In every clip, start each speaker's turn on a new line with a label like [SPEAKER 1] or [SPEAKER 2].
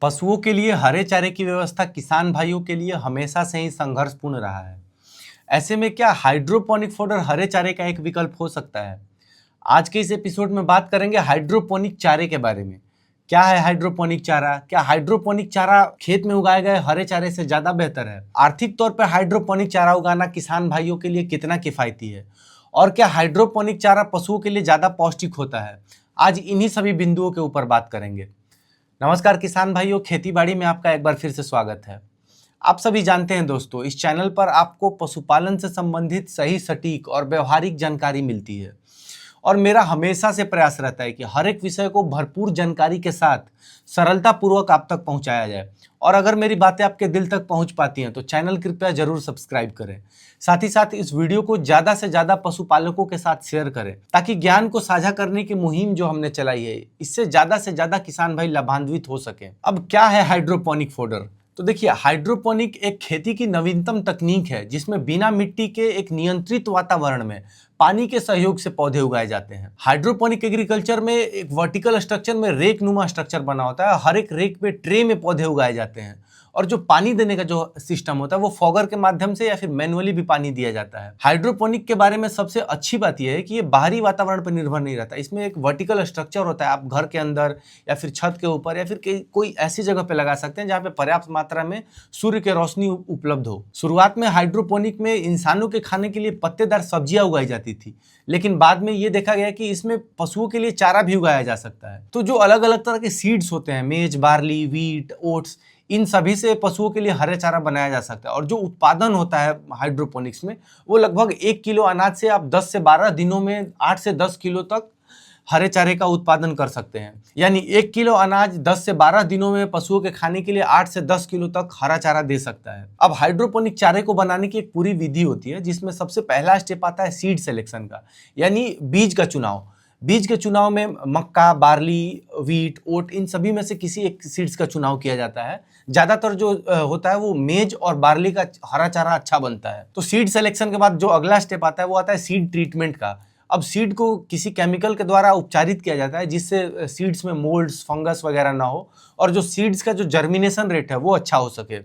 [SPEAKER 1] पशुओं के लिए हरे चारे की व्यवस्था किसान भाइयों के लिए हमेशा से ही संघर्षपूर्ण रहा है। ऐसे में क्या हाइड्रोपोनिक फॉडर हरे चारे का एक विकल्प हो सकता है? आज के इस एपिसोड में बात करेंगे हाइड्रोपोनिक चारे के बारे में। क्या है हाइड्रोपोनिक चारा? क्या हाइड्रोपोनिक चारा खेत में उगाए गए हरे चारे से ज्यादा बेहतर है? आर्थिक तौर पर हाइड्रोपोनिक चारा उगाना किसान भाइयों के लिए कितना किफायती है? और क्या हाइड्रोपोनिक चारा पशुओं के लिए ज्यादा पौष्टिक होता है? आज इन्हीं सभी बिंदुओं के ऊपर बात करेंगे। नमस्कार किसान भाइयों, खेती बाड़ी में आपका एक बार फिर से स्वागत है। आप सभी जानते हैं दोस्तों, इस चैनल पर आपको पशुपालन से संबंधित सही, सटीक और व्यवहारिक जानकारी मिलती है और मेरा हमेशा से प्रयास रहता है कि हर एक विषय को भरपूर जानकारी के साथ सरलता पूर्वक आप तक पहुंचाया जाए। और अगर मेरी बातें आपके दिल तक पहुंच पाती हैं तो चैनल कृपया जरूर सब्सक्राइब करें। साथ ही साथ इस वीडियो को ज़्यादा से ज़्यादा पशुपालकों के साथ शेयर करें ताकि ज्ञान को साझा करने की मुहिम जो हमने चलाई है इससे ज़्यादा से ज़्यादा किसान भाई लाभान्वित हो सके। अब क्या है हाइड्रोपोनिक फॉडर? तो देखिए, हाइड्रोपोनिक एक खेती की नवीनतम तकनीक है जिसमें बिना मिट्टी के एक नियंत्रित वातावरण में पानी के सहयोग से पौधे उगाए जाते हैं। हाइड्रोपोनिक एग्रीकल्चर में एक वर्टिकल स्ट्रक्चर में रेक नुमा स्ट्रक्चर बना होता है। हर एक रेक पे ट्रे में पौधे उगाए जाते हैं और जो पानी देने का जो सिस्टम होता है वो फॉगर के माध्यम से या फिर मैनुअली भी पानी दिया जाता है। हाइड्रोपोनिक के बारे में सबसे अच्छी बात यह है कि ये बाहरी वातावरण पर निर्भर नहीं रहता। इसमें एक वर्टिकल स्ट्रक्चर होता है। आप घर के अंदर या फिर छत के ऊपर या फिर कोई ऐसी जगह पे लगा सकते हैं जहाँ पे पर्याप्त मात्रा में सूर्य की रोशनी उपलब्ध हो। शुरुआत में हाइड्रोपोनिक में इंसानों के खाने के लिए पत्तेदार सब्जियां उगाई जाती थी, लेकिन बाद में ये देखा गया कि इसमें पशुओं के लिए चारा भी उगाया जा सकता है। तो जो अलग अलग तरह के सीड्स होते हैं, मेज, बार्ली, वीट, ओट्स, इन सभी से पशुओं के लिए हरे चारा बनाया जा सकता है। और जो उत्पादन होता है हाइड्रोपोनिक्स में वो लगभग 1 किलो अनाज से आप 10 से 12 दिनों में 8 से 10 किलो तक हरे चारे का उत्पादन कर सकते हैं। यानी 1 किलो अनाज 10 से 12 दिनों में पशुओं के खाने के लिए 8 से 10 किलो तक हरा चारा दे सकता है। अब हाइड्रोपोनिक चारे को बनाने की एक पूरी विधि होती है जिसमें सबसे पहला स्टेप आता है सीड सिलेक्शन का, यानी बीज का चुनाव। बीज के चुनाव में मक्का, बार्ली, वीट, ओट, इन सभी में से किसी एक सीड्स का चुनाव किया जाता है। ज्यादातर जो होता है वो मेज और बार्ली का हरा चारा अच्छा बनता है। तो सीड सिलेक्शन के बाद जो अगला स्टेप आता है वो आता है सीड ट्रीटमेंट का। अब सीड को किसी केमिकल के द्वारा उपचारित किया जाता है जिससे सीड्स में मोल्ड्स, फंगस वगैरह ना हो और जो सीड्स का जो जर्मिनेशन रेट है वो अच्छा हो सके।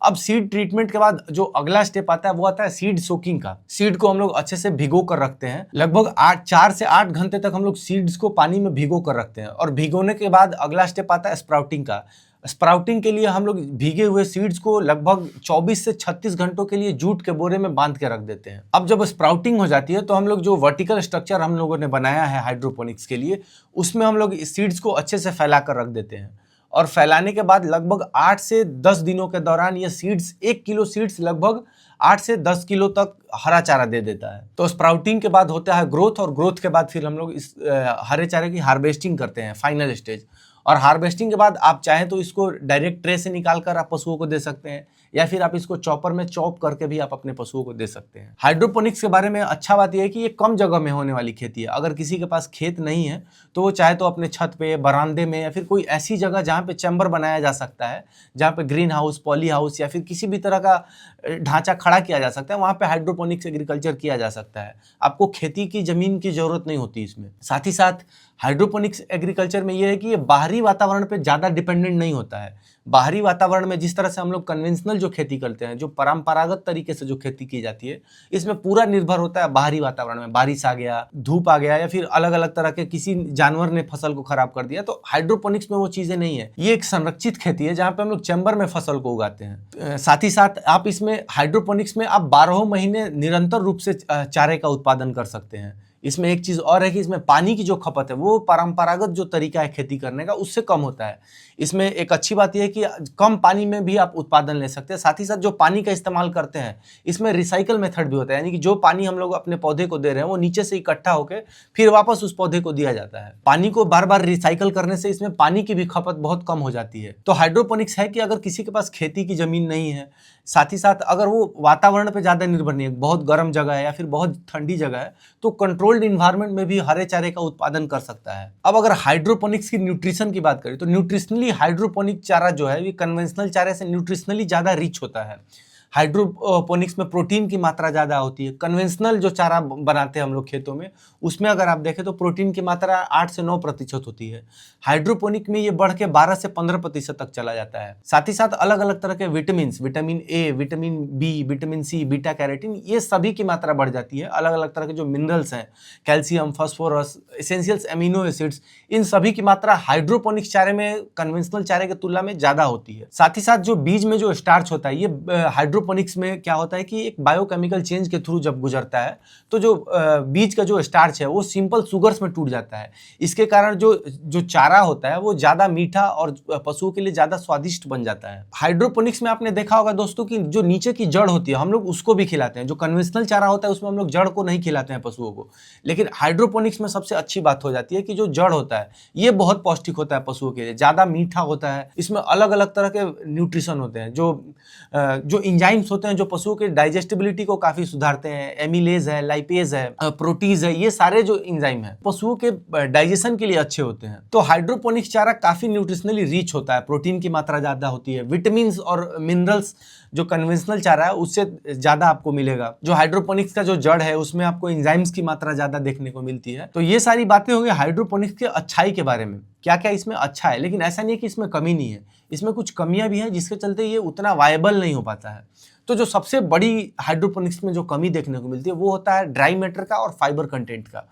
[SPEAKER 1] अब सीड ट्रीटमेंट के बाद जो अगला स्टेप आता है वो आता है सीड सोकिंग का। सीड को हम लोग अच्छे से भिगो कर रखते हैं। लगभग 4 से 8 घंटे तक हम लोग सीड्स को पानी में भिगो कर रखते हैं और भिगोने के बाद अगला स्टेप आता है स्प्राउटिंग का। स्प्राउटिंग के लिए हम लोग भीगे हुए सीड्स को लगभग 24 से 36 घंटों के लिए जूट के बोरे में बांध के रख देते हैं। अब जब स्प्राउटिंग हो जाती है तो हम लोग जो वर्टिकल स्ट्रक्चर हम लोगों ने बनाया है हाइड्रोपोनिक्स के लिए, उसमें हम लोग सीड्स को अच्छे से फैला कर रख देते हैं। और फैलाने के बाद लगभग 8 से 10 दिनों के दौरान ये सीड्स 1 किलो सीड्स लगभग 8 से 10 किलो तक हरा चारा दे देता है। तो स्प्राउटिंग के बाद होता है ग्रोथ और ग्रोथ के बाद फिर हम लोग इस हरे चारे की हार्वेस्टिंग करते हैं, फाइनल स्टेज। और हार्वेस्टिंग के बाद आप चाहें तो इसको डायरेक्ट ट्रे से निकाल कर आप पशुओं को दे सकते हैं या फिर आप इसको चॉपर में चॉप करके भी आप अपने पशुओं को दे सकते हैं। हाइड्रोपोनिक्स के बारे में अच्छा बात यह है कि ये कम जगह में होने वाली खेती है। अगर किसी के पास खेत नहीं है तो वो चाहे तो अपने छत पे, बरामदे में या फिर कोई ऐसी जगह जहाँ पे चैम्बर बनाया जा सकता है, जहाँ पे ग्रीन हाउस, पॉली हाउस या फिर किसी भी तरह का ढांचा खड़ा किया जा सकता है, वहाँ पे हाइड्रोपोनिक्स एग्रीकल्चर किया जा सकता है। आपको खेती की जमीन की जरूरत नहीं होती इसमें। साथ ही साथ हाइड्रोपोनिक्स एग्रीकल्चर में यह है कि ये बाहरी वातावरण पे ज़्यादा डिपेंडेंट नहीं होता है। बाहरी वातावरण में जिस तरह से हम लोग कन्वेंशनल जो खेती करते हैं, जो परंपरागत तरीके से जो खेती की जाती है, इसमें पूरा निर्भर होता है बाहरी वातावरण में। बारिश आ गया, धूप आ गया या फिर अलग अलग तरह के किसी जानवर ने फसल को खराब कर दिया, तो हाइड्रोपोनिक्स में वो चीज़ें नहीं है। ये एक संरक्षित खेती है जहाँ पे हम लोग चैम्बर में फसल को उगाते हैं। साथ ही साथ आप इसमें हाइड्रोपोनिक्स में आप 12 महीने निरंतर रूप से चारे का उत्पादन कर सकते हैं। इसमें एक चीज़ और है कि इसमें पानी की जो खपत है वो परंपरागत जो तरीका है खेती करने का उससे कम होता है। इसमें एक अच्छी बात यह है कि कम पानी में भी आप उत्पादन ले सकते हैं। साथ ही साथ जो पानी का इस्तेमाल करते हैं इसमें रिसाइकल मेथड भी होता है, यानी कि जो पानी हम लोग अपने पौधे को दे रहे हैं वो नीचे से इकट्ठा होकर फिर वापस उस पौधे को दिया जाता है। पानी को बार बार रिसाइकल करने से इसमें पानी की भी खपत बहुत कम हो जाती है। तो हाइड्रोपोनिक्स है कि अगर किसी के पास खेती की जमीन नहीं है, साथ ही साथ अगर वो वातावरण पर ज़्यादा निर्भर नहीं है, बहुत गर्म जगह है या फिर बहुत ठंडी जगह है, तो कंट्रोल्ड इन्वायरमेंट में भी हरे चारे का उत्पादन कर सकता है। अब अगर हाइड्रोपोनिक्स की न्यूट्रिशन की बात करें तो न्यूट्रिशनली हाइड्रोपोनिक चारा जो है ये कन्वेंशनल चारे से न्यूट्रिशनली ज़्यादा रिच होता है। हाइड्रोपोनिक्स में प्रोटीन की मात्रा ज़्यादा होती है। कन्वेंशनल जो चारा बनाते हैं हम लोग खेतों में, उसमें अगर आप देखें तो प्रोटीन की मात्रा 8 से 9% होती है। हाइड्रोपोनिक में ये बढ़ के 12 से 15% तक चला जाता है। साथ ही साथ अलग अलग तरह के vitamin, vitamin A, vitamin B, vitamin C, beta carotene, ये सभी की मात्रा बढ़ जाती है। अलग अलग तरह के जो मिनरल्स हैं, calcium, phosphorus, essentials amino acids, इन सभी की मात्रा हाइड्रोपोनिक्स चारे में कन्वेंशनल चारे की तुलना में ज्यादा होती है। साथ ही साथ जो बीज में जो स्टार्च होता है, ये हाइड्रोपोनिक्स में क्या होता है कि एक बायोकेमिकल चेंज के थ्रू जब गुजरता है तो जो बीज का जो स्टार्च है वो सिंपल शुगर्स में टूट जाता है। इसके कारण जो चारा होता है वो ज्यादा मीठा और पशुओं के लिए ज्यादा स्वादिष्ट बन जाता है। हाइड्रोपोनिक्स में आपने देखा होगा दोस्तों कि जो नीचे की जड़ होती है हम लोग उसको भी खिलाते हैं। जो कन्वेंशनल चारा होता है उसमें हम लोग जड़ को नहीं खिलाते हैं पशुओं को, लेकिन हाइड्रोपोनिक्स में सबसे अच्छी बात हो जाती है कि जो जड़ होता है ये बहुत पौष्टिक होता है पशुओं के लिए, ज्यादा मीठा होता है। इसमें अलग अलग तरह के न्यूट्रिशन होते हैं, जो इंजाइम्स होते हैं जो पशुओं के डाइजेस्टिबिलिटी को काफी सुधारते हैं। एमिलेज है, लाइपेज है, प्रोटीज है, ये सारे जो इंजाइम है पशुओं के डाइजेशन के लिए अच्छे होते हैं। तो हाइड्रोपोनिक्स चारा काफी न्यूट्रिशनली रिच होता है, प्रोटीन की मात्रा ज्यादा होती है, विटामिन और मिनरल्स जो कन्वेंशनल चारा है उससे ज्यादा आपको मिलेगा। जो हाइड्रोपोनिक्स का जो जड़ है उसमें आपको एंजाइम्स की मात्रा ज्यादा देखने को मिलती है। तो ये सारी बातें हो गई हाइड्रोपोनिक्स के अच्छाई के बारे में, क्या क्या इसमें अच्छा है, लेकिन ऐसा नहीं है कि इसमें कमी नहीं है, इसमें कुछ कमियां भी हैं जिसके चलते ये उतना वायबल नहीं हो पाता है। तो जो सबसे बड़ी हाइड्रोपोनिक्स में जो कमी देखने को मिलती है वो होता है ड्राई मैटर का और फाइबर कंटेंट का।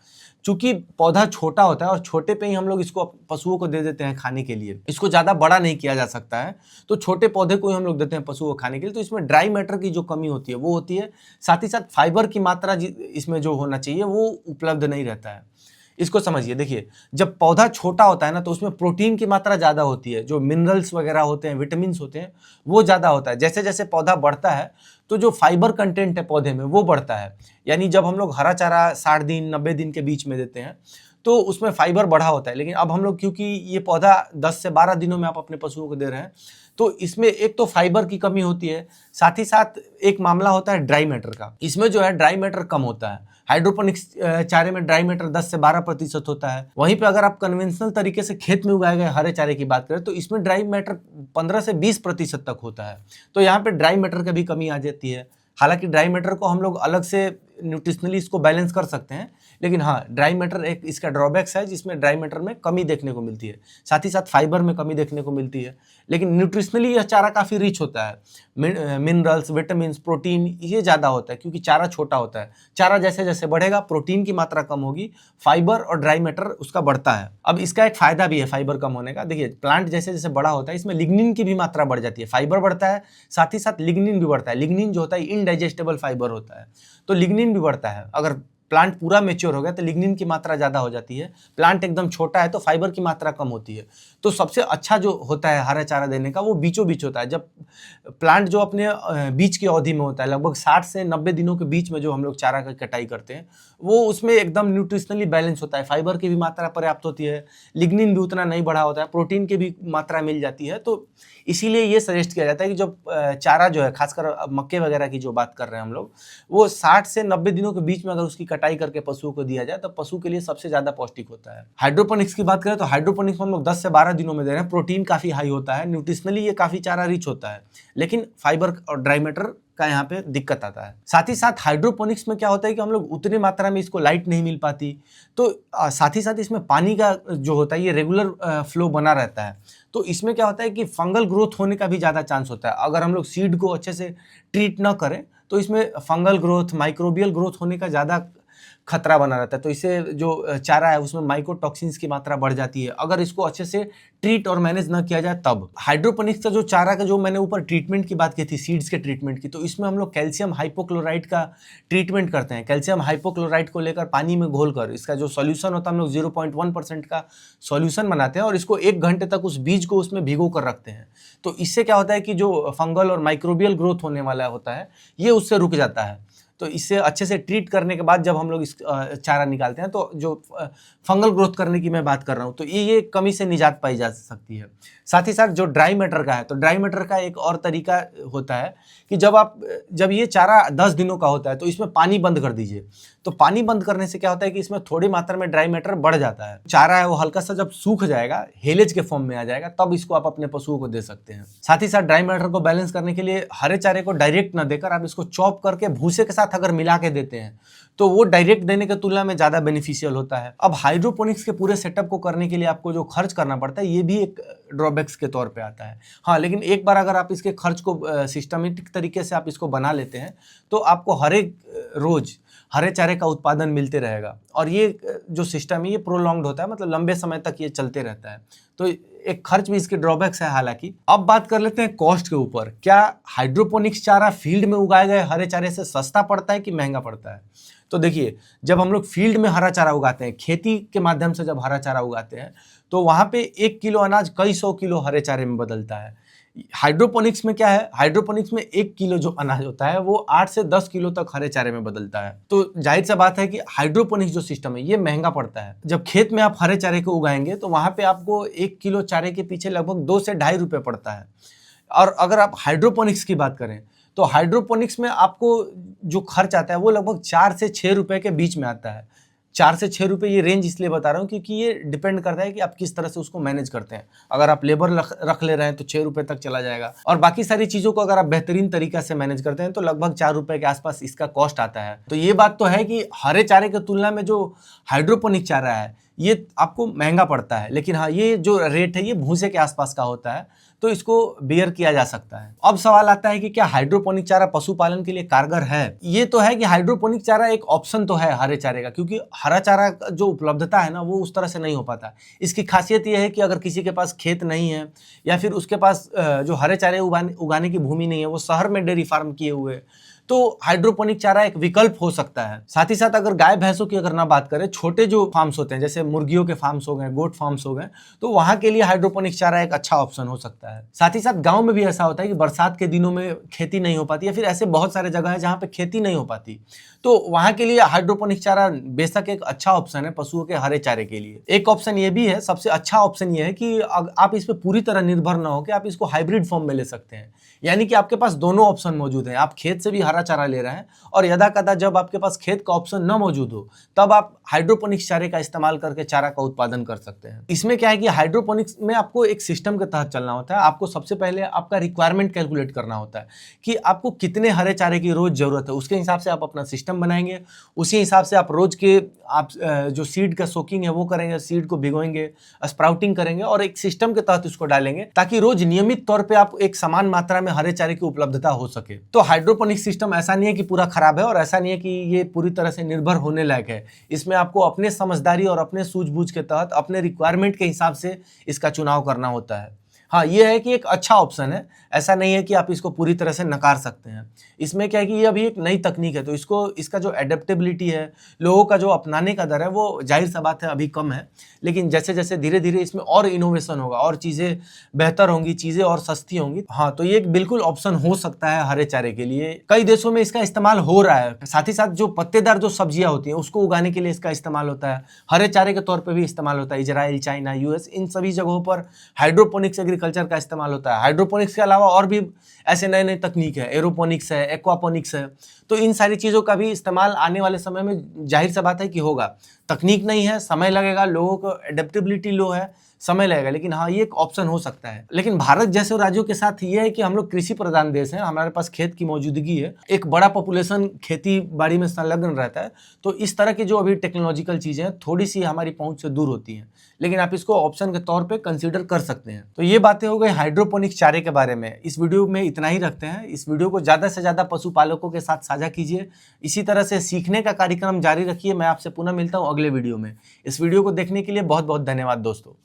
[SPEAKER 1] चूंकि पौधा छोटा होता है और छोटे पे ही हम लोग इसको पशुओं को दे देते हैं खाने के लिए, इसको ज़्यादा बड़ा नहीं किया जा सकता है, तो छोटे पौधे को ही हम लोग देते हैं पशुओं को खाने के लिए। तो इसमें ड्राई मैटर की जो कमी होती है वो होती है। साथ ही साथ फाइबर की मात्रा इसमें जो होना चाहिए वो उपलब्ध नहीं रहता है। इसको समझिए, देखिए जब पौधा छोटा होता है ना तो उसमें प्रोटीन की मात्रा ज़्यादा होती है, जो मिनरल्स वगैरह होते हैं, विटामिन होते हैं, वो ज़्यादा होता है। जैसे जैसे पौधा बढ़ता है तो जो फाइबर कंटेंट है पौधे में वो बढ़ता है। यानी जब हम लोग हरा चारा 60 दिन 90 दिन के बीच में देते हैं तो उसमें फाइबर बढ़ा होता है, लेकिन अब हम लोग क्योंकि ये पौधा 10 से 12 दिनों में आप अपने पशुओं को दे रहे हैं तो इसमें एक तो फाइबर की कमी होती है, साथ ही साथ एक मामला होता है ड्राई मैटर का। इसमें जो है ड्राई मैटर कम होता है। हाइड्रोपोनिक्स चारे में ड्राई मैटर 10 से 12% होता है। वहीं पे अगर आप कन्वेंशनल तरीके से खेत में उगाए गए हरे चारे की बात करें तो इसमें ड्राई मैटर 15 से 20% तक होता है। तो यहाँ पे ड्राई मैटर की भी कमी आ जाती है। हालांकि ड्राई मैटर को हम लोग अलग से न्यूट्रिशनली इसको बैलेंस कर सकते हैं, लेकिन हाँ ड्राई मैटर एक इसका ड्रॉबैक्स है जिसमें ड्राई मैटर में कमी देखने को मिलती है। साथ ही साथ फाइबर में कमी देखने को मिलती है, लेकिन न्यूट्रिशनली यह चारा काफ़ी रिच होता है। मिनरल्स, विटामिन, प्रोटीन ये ज़्यादा होता है क्योंकि चारा छोटा होता है। चारा जैसे जैसे बढ़ेगा प्रोटीन की मात्रा कम होगी, फाइबर और ड्राई मैटर उसका बढ़ता है। अब इसका एक फायदा भी है फाइबर कम होने का। देखिए प्लांट जैसे जैसे बड़ा होता है इसमें लिग्निन की भी मात्रा बढ़ जाती है, फाइबर बढ़ता है, साथ ही साथ लिग्निन भी बढ़ता है। लिग्निन जो होता है इनडाइजेस्टेबल फाइबर होता है, तो लिग्निन भी बढ़ता है। अगर प्लांट पूरा मैच्योर हो गया तो लिग्निन की मात्रा ज़्यादा हो जाती है। प्लांट एकदम छोटा है तो फाइबर की मात्रा कम होती है। तो सबसे अच्छा जो होता है हरा चारा देने का वो बीचों बीच होता है। जब प्लांट जो अपने बीच की अवधि में होता है, लगभग 60 से 90 दिनों के बीच में जो हम लोग चारा की कटाई करते हैं, वो उसमें एकदम न्यूट्रिशनली बैलेंस होता है। फाइबर की भी मात्रा पर्याप्त होती है, लिग्निन भी उतना नहीं बढ़ा होता है, प्रोटीन की भी मात्रा मिल जाती है। तो इसीलिए ये सजेस्ट किया जाता है कि जब चारा जो है, खासकर मक्के वगैरह की जो बात कर रहे हैं हम लोग, वो 60 से 90 दिनों के बीच में अगर उसकी कटाई करके पशुओं को दिया जाए तो पशु के लिए सबसे ज्यादा पौष्टिक होता है। हाइड्रोपोनिक्स की बात करें तो हाइड्रोपोनिक्स में हम लोग 10 से 12 दिनों में दे रहे हैं। प्रोटीन काफी हाई होता है, न्यूट्रिशनली ये काफी चारा रिच होता है, लेकिन फाइबर और ड्राई मैटर का यहाँ पे दिक्कत आता है। साथ ही साथ हाइड्रोपोनिक्स में क्या होता है कि हम लोग उतनी मात्रा में इसको लाइट नहीं मिल पाती, तो साथ ही साथ इसमें पानी का जो होता है ये रेगुलर फ्लो बना रहता है। तो इसमें क्या होता है कि फंगल ग्रोथ होने का भी ज़्यादा चांस होता है। अगर हम लोग सीड को अच्छे से ट्रीट ना करें तो इसमें फंगल ग्रोथ, माइक्रोबियल ग्रोथ होने का ज़्यादा खतरा बना रहता है। तो इससे जो चारा है उसमें माइकोटॉक्सिन्स की मात्रा बढ़ जाती है अगर इसको अच्छे से ट्रीट और मैनेज ना किया जाए तब। हाइड्रोपोनिक्स का जो चारा का जो मैंने ऊपर ट्रीटमेंट की बात की थी, सीड्स के ट्रीटमेंट की, तो इसमें हम लोग कैल्शियम हाइपोक्लोराइड का ट्रीटमेंट करते हैं। कैल्शियम हाइपोक्लोराइड को लेकर पानी में घोलकर इसका जो सॉल्यूशन होता है हम लोग 0.1% का सॉल्यूशन बनाते हैं और इसको 1 घंटे तक उस बीज को उसमें भिगो कर रखते हैं। तो इससे क्या होता है कि जो फंगल और माइक्रोबियल ग्रोथ होने वाला होता है ये उससे रुक जाता है। तो इसे अच्छे से ट्रीट करने के बाद जब हम लोग इस चारा निकालते हैं तो जो फंगल ग्रोथ करने की मैं बात कर रहा हूँ, तो ये कमी से निजात पाई जा सकती है। साथ ही साथ जो ड्राई मैटर का है, तो ड्राई मैटर का एक और तरीका होता है कि जब ये चारा 10 दिनों का होता है तो इसमें पानी बंद कर दीजिए। तो पानी बंद करने से क्या होता है कि इसमें थोड़ी मात्रा में ड्राई मैटर बढ़ जाता है। चारा है वो हल्का सा जब सूख जाएगा, हेलेज के फॉर्म में आ जाएगा, तब इसको आप अपने पशुओं को दे सकते हैं। साथ ही साथ ड्राई मैटर को बैलेंस करने के लिए हरे चारे को डायरेक्ट न देकर आप इसको चॉप करके भूसे के साथ अगर मिला के देते हैं तो वो डायरेक्ट देने की तुलना में ज्यादा बेनिफिशियल होता है। अब हाइड्रोपोनिक्स के पूरे सेटअप को करने के लिए आपको जो खर्च करना पड़ता है ये भी एक ड्रॉबैक्स के तौर पे आता है। हाँ, लेकिन एक बार अगर आप इसके खर्च को सिस्टमेटिक तरीके से आप इसको बना लेते हैं तो आपको हर एक रोज हरे चारे का उत्पादन मिलते रहेगा और ये जो सिस्टम है ये प्रोलॉन्ग्ड होता है, मतलब लंबे समय तक ये चलते रहता है। तो एक खर्च भी इसके ड्रॉबैक्स है हालांकि। अब बात कर लेते हैं कॉस्ट के ऊपर। क्या हाइड्रोपोनिक्स चारा फील्ड में उगाए गए हरे चारे से सस्ता पड़ता है कि महंगा पड़ता है? तो देखिए, जब हम लोग फील्ड में हरा चारा उगाते हैं, खेती के माध्यम से जब हरा चारा उगाते हैं तो वहां पे 1 किलो अनाज कई 100 किलो हरे चारे में बदलता है। हाइड्रोपोनिक्स में क्या है, हाइड्रोपोनिक्स में 1 किलो जो अनाज होता है वो 8 से 10 किलो तक हरे चारे में बदलता है। तो जाहिर सा बात है कि हाइड्रोपोनिक्स जो सिस्टम है ये महंगा पड़ता है। जब खेत में आप हरे चारे को उगाएंगे तो वहां पे आपको 1 किलो चारे के पीछे लगभग 2 से 2.5 रुपए पड़ता है। और अगर आप हाइड्रोपोनिक्स की बात करें तो हाइड्रोपोनिक्स में आपको जो खर्च आता है वो लगभग 4 से 6 रुपए के बीच में आता है। 4 से 6 रुपए ये रेंज इसलिए बता रहा हूँ क्योंकि ये डिपेंड करता है कि आप किस तरह से उसको मैनेज करते हैं। अगर आप लेबर रख ले रहे हैं तो 6 रुपए तक चला जाएगा, और बाकी सारी चीज़ों को अगर आप बेहतरीन तरीका से मैनेज करते हैं तो लगभग 4 रुपए के आसपास इसका कॉस्ट आता है। तो ये बात तो है कि हरे चारे की तुलना में जो हाइड्रोपोनिक चारा है ये आपको महंगा पड़ता है, लेकिन हाँ ये जो रेट है ये भूसे के आसपास का होता है, तो इसको बेयर किया जा सकता है। अब सवाल आता है कि क्या हाइड्रोपोनिक चारा पशुपालन के लिए कारगर है? ये तो है कि हाइड्रोपोनिक चारा एक ऑप्शन तो है हरे चारे का, क्योंकि हरा चारा का जो उपलब्धता है ना वो उस तरह से नहीं हो पाता। इसकी खासियत यह है कि अगर किसी के पास खेत नहीं है या फिर उसके पास जो हरे चारे उगाने की भूमि नहीं है, वो शहर में डेयरी फार्म किए हुए, तो हाइड्रोपोनिक चारा एक विकल्प हो सकता है। साथ ही साथ अगर गाय भैंसों की अगर ना बात करें, छोटे जो फार्म्स होते हैं जैसे मुर्गियों के फार्म्स हो गए, गोट फार्म्स हो गए, तो वहां के लिए हाइड्रोपोनिक चारा एक अच्छा ऑप्शन हो सकता है। साथ ही साथ गांव में भी ऐसा होता है कि बरसात के दिनों में खेती नहीं हो पाती, या फिर ऐसे बहुत सारे जगह है जहां पे खेती नहीं हो पाती, तो वहां के लिए हाइड्रोपोनिक चारा बेशक एक अच्छा ऑप्शन है पशुओं के हरे चारे के लिए। एक ऑप्शन ये भी है, सबसे अच्छा ऑप्शन ये है कि आप इस पे पूरी तरह निर्भर ना हो कि आप इसको हाइब्रिड फॉर्म में ले सकते हैं, यानी कि आपके पास दोनों ऑप्शन मौजूद हैं। आप खेत से भी हरा चारा ले रहे हैं और यदा कदा जब आपके पास खेत का ऑप्शन न मौजूद हो तब आप हाइड्रोपोनिक्स चारे का इस्तेमाल करके चारा का उत्पादन कर सकते हैं। इसमें क्या है कि हाइड्रोपोनिक्स में आपको एक सिस्टम के तहत चलना होता है। आपको सबसे पहले आपका रिक्वायरमेंट कैलकुलेट करना होता है कि आपको कितने हरे चारे की रोज जरूरत है, उसके हिसाब से आप अपना सिस्टम बनाएंगे। उसी हिसाब से आप रोज के जो सीड का सोकिंग है वो करेंगे, सीड को भिगोएंगे, स्प्राउटिंग करेंगे और एक सिस्टम के तहत उसको डालेंगे ताकि रोज नियमित तौर पे आप एक समान मात्रा में हरे चारे की उपलब्धता हो सके। तो हाइड्रोपोनिक सिस्टम ऐसा नहीं है कि पूरा खराब है और ऐसा नहीं है कि ये पूरी तरह से निर्भर होने लायक है। इसमें आपको अपने समझदारी और अपने सूझबूझ के तहत अपने रिक्वायरमेंट के हिसाब से इसका चुनाव करना होता है। हाँ, ये है कि एक अच्छा ऑप्शन है, ऐसा नहीं है कि आप इसको पूरी तरह से नकार सकते हैं। इसमें क्या है कि ये अभी एक नई तकनीक है, तो इसका जो एडेप्टेबिलिटी है, लोगों का जो अपनाने का दर है, वो जाहिर सा बात है अभी कम है, लेकिन जैसे जैसे धीरे धीरे इसमें और इनोवेशन होगा और चीज़ें बेहतर होंगी, चीज़ें और सस्ती होंगी। हाँ, तो ये एक बिल्कुल ऑप्शन हो सकता है हरे चारे के लिए। कई देशों में इसका इस्तेमाल हो रहा है। साथ ही साथ जो पत्तेदार जो सब्जियां होती हैं उसको उगाने के लिए इसका इस्तेमाल होता है, हरे चारे के तौर पर भी इस्तेमाल होता है। इजराइल, चाइना, यूएस, इन सभी जगहों पर हाइड्रोपोनिक्स एग्रीकल्चर का इस्तेमाल होता है। हाइड्रोपोनिक्स के अलावा और भी ऐसे नए नए तकनीक है, एरोपोनिक्स है, एक्वापोनिक्स है, तो इन सारी चीज़ों का भी इस्तेमाल आने वाले समय में जाहिर सा बात है कि होगा। तकनीक नहीं है, समय लगेगा, लोगों को एडेप्टेबिलिटी लो है, समय लगेगा, लेकिन हाँ ये एक ऑप्शन हो सकता है। लेकिन भारत जैसे राज्यों के साथ ये है कि हम लोग कृषि प्रधान देश हैं, हमारे पास खेत की मौजूदगी है, एक बड़ा पॉपुलेशन खेती बाड़ी में संलग्न रहता है, तो इस तरह की जो अभी टेक्नोलॉजिकल चीज़ें हैं थोड़ी सी हमारी पहुंच से दूर होती हैं, लेकिन आप इसको ऑप्शन के तौर पे कंसीडर कर सकते हैं। तो ये बातें हो गई हाइड्रोपोनिक चारे के बारे में। इस वीडियो में इतना ही रखते हैं। इस वीडियो को ज़्यादा से ज़्यादा पशुपालकों के साथ साझा कीजिए। इसी तरह से सीखने का कार्यक्रम जारी रखिए। मैं आपसे पुनः मिलता हूँ अगले वीडियो में। इस वीडियो को देखने के लिए बहुत बहुत धन्यवाद दोस्तों।